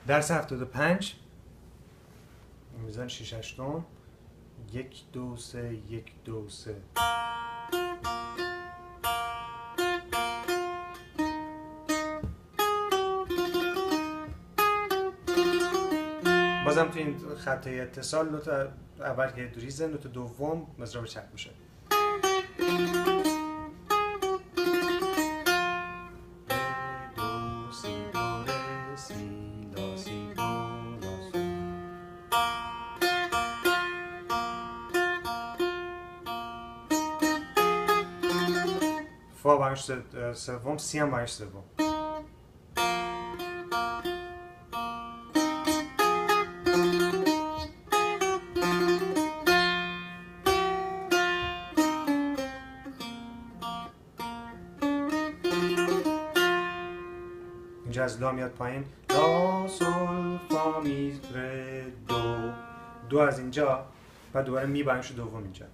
درس 75 میزان 6 8 1 2 3 1 2 3. بازم تو این خطه اتصال نوت اول که ریزه، نوت دوم مضرب چپ میشه. فا برش سوم، سی هم برش سوم. اینجا از لا میاد پایین، لا سول فا می ره دو، دو از اینجا، بعد دوباره می برش دوم اینجا،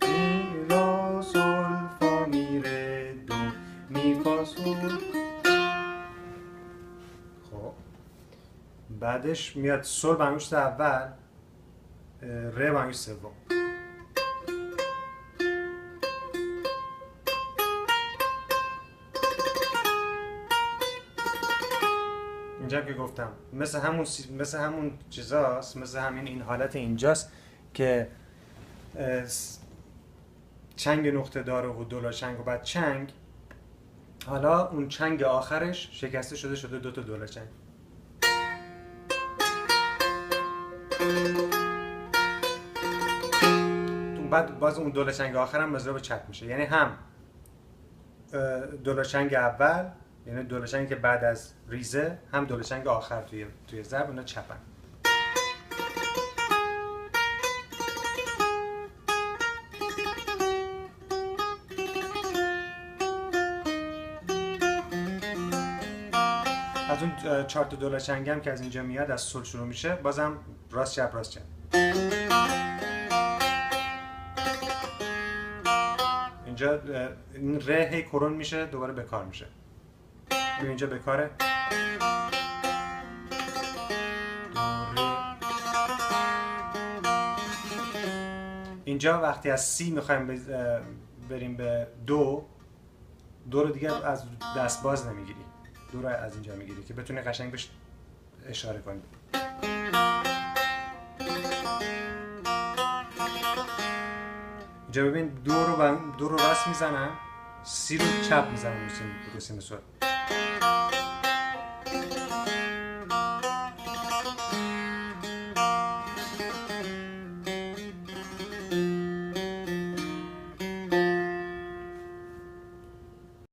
می لا سول فا می ره دو می فا سول. خب بعدش میاد سول برنگشت اول، ره برنگشت سوم. اینجا که گفتم مثل همون چیزاست، مثل همین این حالت اینجاست که چنگ نقطه داره و دولا چنگ و بعد چنگ، حالا اون چنگ آخرش شکسته شده دو تا دولا چنگ. بعد باز اون دولا چنگ آخر هم مضرب چپ میشه، یعنی هم دولا چنگ اول، یعنی دولا چنگی که بعد از ریزه، هم دولا چنگ آخر توی ضرب، اونا چپن. از اون 4 تا دولا چنگ هم که از اینجا میاد، از سول شروع میشه، بازم راست چپ راست چپ. اینجا این ره هی کرون میشه، دوباره بکار میشه. اینجا بکاره. اینجا وقتی از سی میخوایم بریم به دو رو دیگه از دست باز نمیگیری، دو رو از اینجا میگیری که بتونی قشنگ بهش اشاره کنی. اینجا ببین دو رو راست میزنم، سی رو چپ میزنم رو سیم سول.